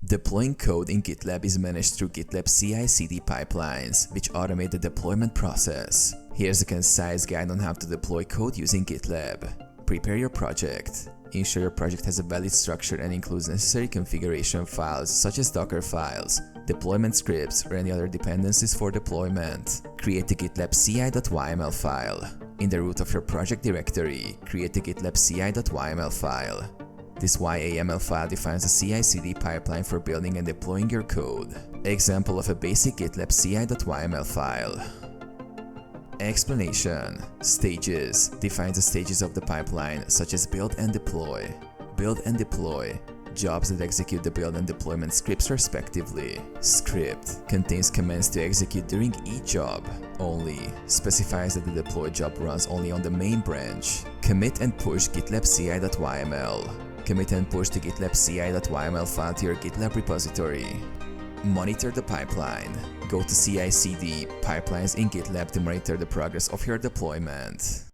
Deploying code in GitLab is managed through GitLab CI/CD pipelines, which automate the deployment process. Here's a concise guide on how to deploy code using GitLab. Prepare your project. Ensure your project has a valid structure and includes necessary configuration files such as Docker files, deployment scripts, or any other dependencies for deployment. Create the GitLab ci.yml file. In the root of your project directory, create the GitLab ci.yml file. This YAML file defines a CI/CD pipeline for building and deploying your code. Example of a basic GitLab ci.yml file. Explanation. Stages defines the stages of the pipeline, such as build and deploy. Build and deploy. Jobs that execute the build and deployment scripts respectively. Script contains commands to execute during each job. Only specifies that the deploy job runs only on the main branch. Commit and push GitLab ci.yml. Commit and push the GitLab ci.yml file to your GitLab repository. Monitor the pipeline. Go to CI/CD pipelines in GitLab to monitor the progress of your deployment.